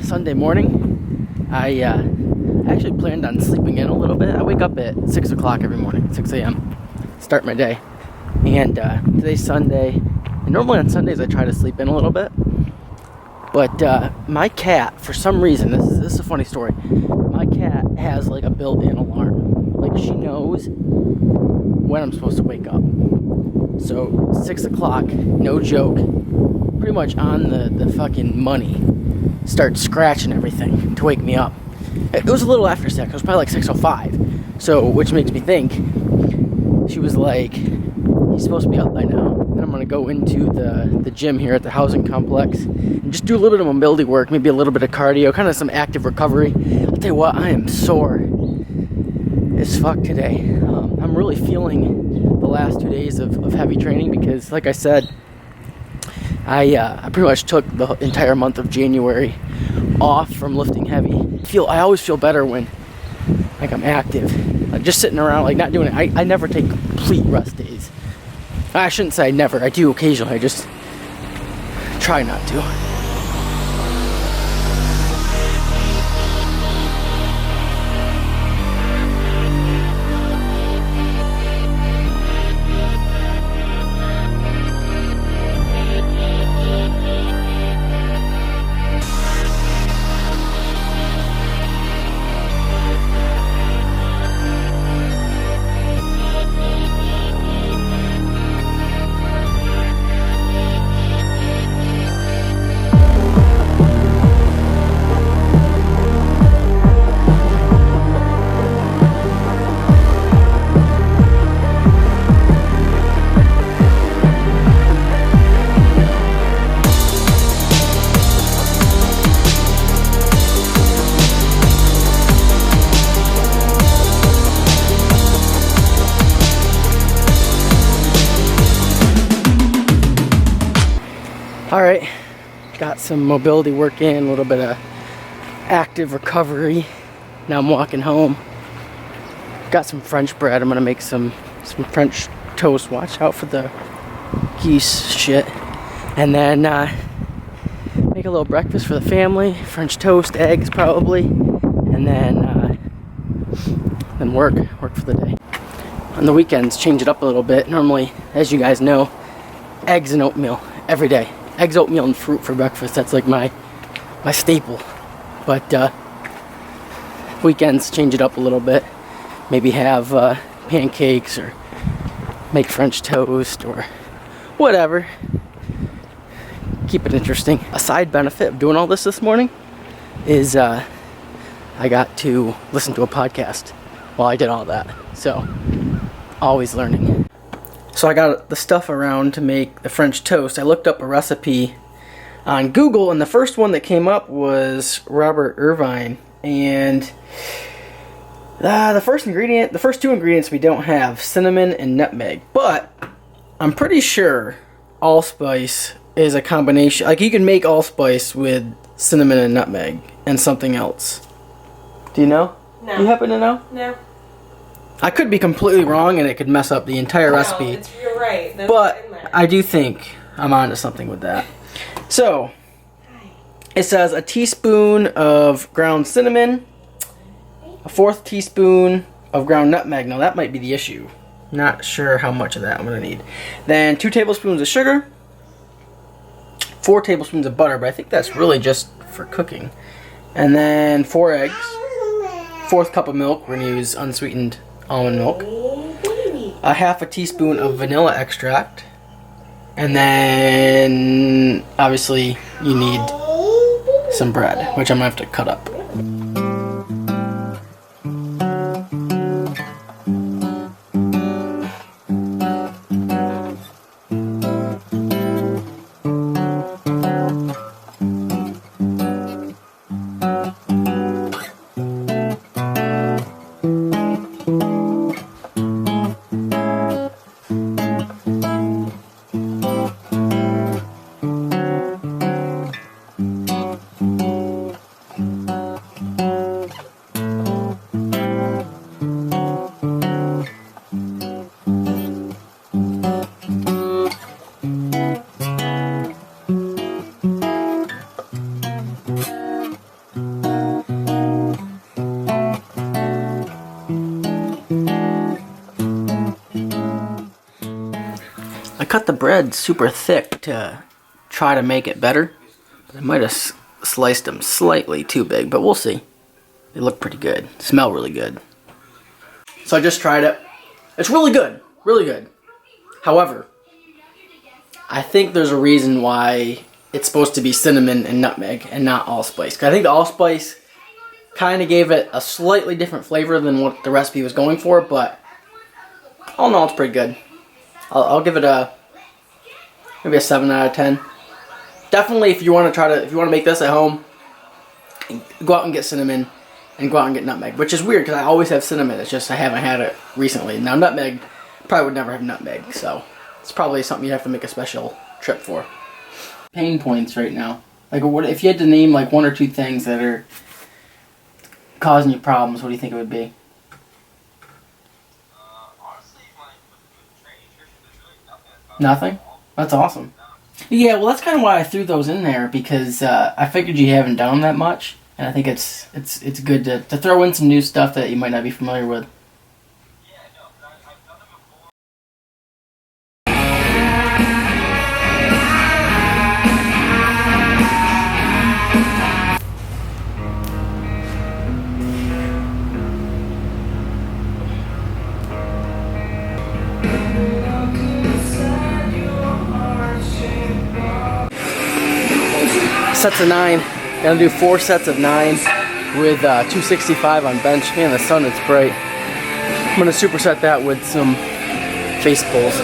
Sunday morning. I actually planned on sleeping in a little bit. I wake up at 6 o'clock every morning, 6 a.m. Start my day. And today's Sunday. And normally on Sundays I try to sleep in a little bit. But my cat, for some reason, this is a funny story. My cat has like a built-in alarm. Like she knows when I'm supposed to wake up. So 6 o'clock, no joke, pretty much on the fucking money, starts scratching everything to wake me up. It was a little after 6, it was probably like 6:05. So, which makes me think, she was like, he's supposed to be up by now. And I'm gonna go into the gym here at the housing complex and just do a little bit of mobility work, maybe a little bit of cardio, kind of some active recovery. I'll tell you what, I am sore as fuck today. I'm really feeling the last 2 days of heavy training because, like I said, I pretty much took the entire month of January off from lifting heavy. I always feel better when like I'm active, like just sitting around, like not doing it. I never take complete rest days. I shouldn't say I never. I do occasionally. I just try not to. Alright, got some mobility work in, a little bit of active recovery. Now I'm walking home. Got some French bread. I'm gonna make some French toast. Watch out for the geese shit. And then make a little breakfast for the family. French toast, eggs probably. And then work for the day. On the weekends, change it up a little bit. Normally, as you guys know, eggs and oatmeal every day. Eggs, oatmeal, and fruit for breakfast. That's like my staple. But weekends, change it up a little bit. Maybe have pancakes or make French toast or whatever. Keep it interesting. A side benefit of doing all this morning is I got to listen to a podcast while I did all that. So, always learning. So I got the stuff around to make the French toast. I looked up a recipe on Google, and the first one that came up was Robert Irvine. And the first two ingredients we don't have, cinnamon and nutmeg. But I'm pretty sure allspice is a combination. Like you can make allspice with cinnamon and nutmeg and something else. Do you know? No. You happen to know? No. I could be completely wrong and it could mess up the entire recipe. You're right. But I do think I'm onto something with that. So, it says a teaspoon of ground cinnamon, a 1/4 teaspoon of ground nutmeg. Now that might be the issue. Not sure how much of that I'm going to need. Then 2 tablespoons of sugar, 4 tablespoons of butter, but I think that's really just for cooking. And then 4 eggs, 1/4 cup of milk. We're going to use unsweetened almond milk, a 1/2 teaspoon of vanilla extract, and then obviously you need some bread, which I'm gonna have to cut up. bread's super thick to try to make it better. I might have sliced them slightly too big, but we'll see. They look pretty good. Smell really good. So I just tried it. It's really good. Really good. However, I think there's a reason why it's supposed to be cinnamon and nutmeg and not allspice. 'Cause I think the allspice kind of gave it a slightly different flavor than what the recipe was going for, but all in all, it's pretty good. I'll give it maybe a 7 out of 10. Definitely, if you want to make this at home, go out and get cinnamon and go out and get nutmeg, which is weird because I always have cinnamon. It's just I haven't had it recently. Now nutmeg, probably would never have nutmeg, so it's probably something you have to make a special trip for. Pain points right now. Like, what if you had to name like 1 or 2 things that are causing you problems? What do you think it would be? Nothing? That's awesome. Yeah, well, that's kind of why I threw those in there, because I figured you haven't done them that much, and I think it's good to throw in some new stuff that you might not be familiar with. Sets of 9. Gonna do 4 sets of 9 with 265 on bench. Man, the sun is bright. I'm gonna superset that with some face pulls.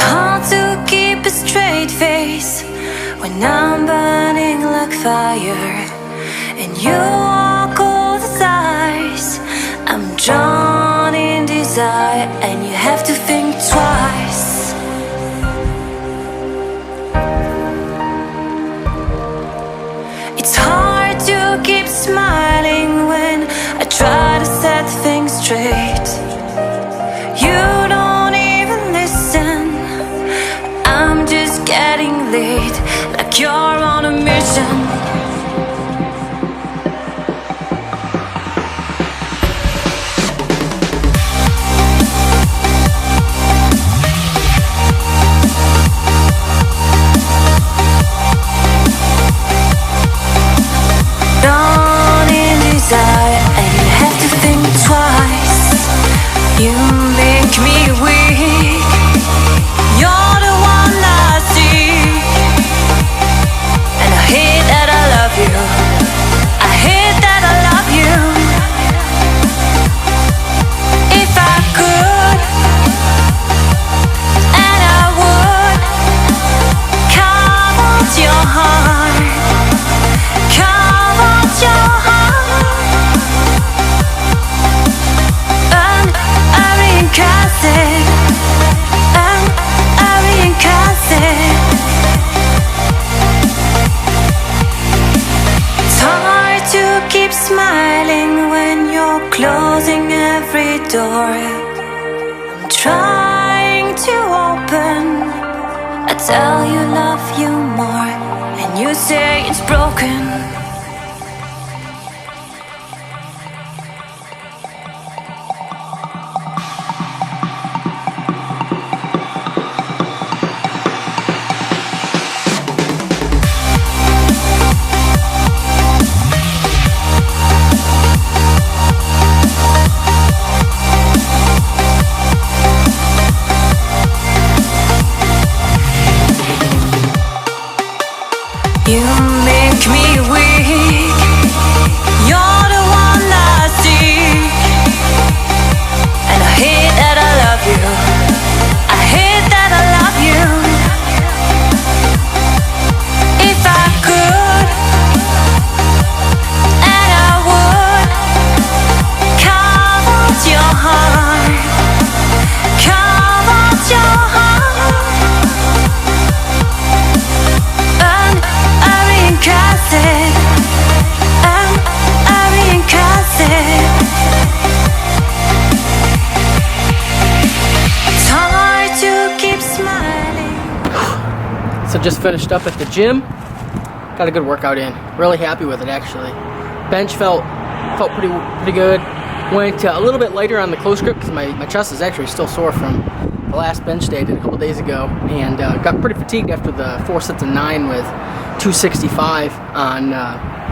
Hard to keep a straight face when I'm burning like fire. And you walk all the sides. I'm drawn in desire, and you have to think twice. It's hard to keep smiling when I try to set things straight. You don't even listen. I'm just getting late, like you're on a mission. And you have to think twice. You make me weak. You're the one I see. And I hate that I love you. I hate that I love you. If I could, and I would, carve out your heart. Carve out your heart. It's hard to keep smiling when you're closing every door. I'm trying to open. I tell you love you more, and you say it's broken. You make me weak. You're the one I see. And I hate that I love you. I hate that I love you. If I could, and I would, carve out your heart. Carve out your heart. So just finished up at the gym. got a good workout in. Really happy with it actually. Bench felt pretty good. Went a little bit lighter on the close grip because my chest is actually still sore from the last bench day I did a couple days ago, and got pretty fatigued after the 4 sets of 9 with 265 on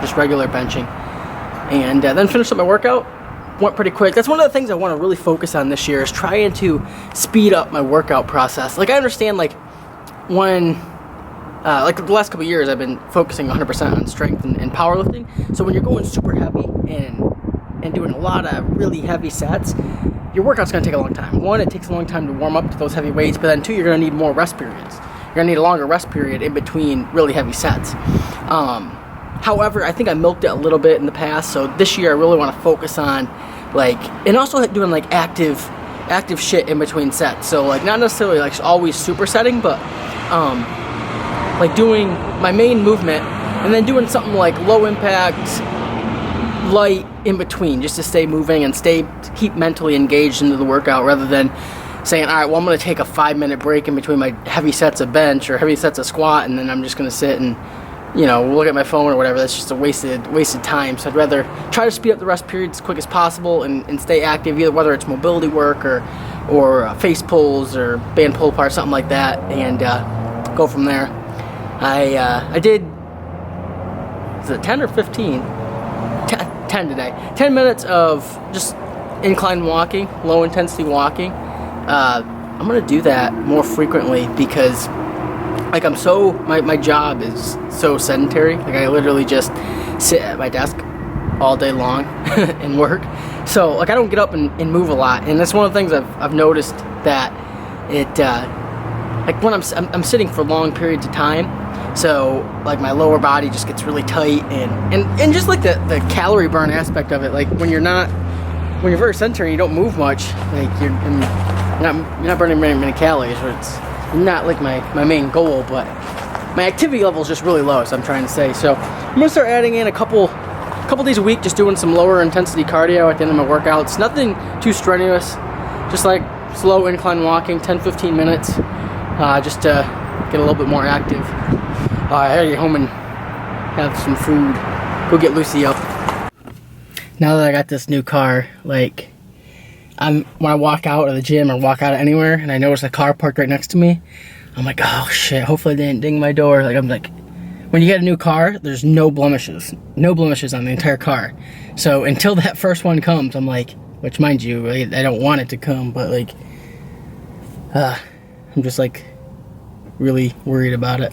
just regular benching. And then finished up my workout. Went pretty quick. That's one of the things I want to really focus on this year, is trying to speed up my workout process. Like, I understand, like, when like the last couple of years I've been focusing 100% on strength and powerlifting. So when you're going super heavy and doing a lot of really heavy sets, your workout's going to take a long time. One, it takes a long time to warm up to those heavy weights, but then two, you're going to need more rest periods. You're going to need a longer rest period in between really heavy sets. However, I think I milked it a little bit in the past, so this year I really want to focus on, like, and also doing like active shit in between sets. So like not necessarily like always supersetting, but like doing my main movement and then doing something like low impact, light in between, just to stay moving and keep mentally engaged into the workout, rather than saying, all right, well, I'm going to take a 5-minute break in between my heavy sets of bench or heavy sets of squat, and then I'm just going to sit and, you know, look at my phone or whatever. That's just a wasted time. So I'd rather try to speed up the rest period as quick as possible and stay active, either whether it's mobility work or face pulls or band pull apart, something like that, and go from there. I did, is it 10 or 15? 10 today. 10 minutes of just incline walking, low intensity walking. I'm gonna do that more frequently because, like, my job is so sedentary. Like, I literally just sit at my desk all day long and work. So like I don't get up and move a lot, and that's one of the things I've noticed, that it like when I'm sitting for long periods of time, so like my lower body just gets really tight, and just like the calorie burn aspect of it, like when you're very sedentary, you don't move much, like you're not burning many calories, or it's not like my main goal, but my activity level is just really low, so I'm trying to say. So I'm gonna start adding in a couple days a week, just doing some lower intensity cardio at the end of my workouts. Nothing too strenuous, just like slow incline walking, 10-15 minutes, just to get a little bit more active. I gotta get home and have some food, go get Lucio. Now that I got this new car, like, when I walk out of the gym or walk out of anywhere and I notice a car parked right next to me, I'm like, oh shit, hopefully they didn't ding my door. Like, I'm like, when you get a new car, there's no blemishes on the entire car. So until that first one comes, I'm like, which mind you, I don't want it to come, but like, I'm just like really worried about it.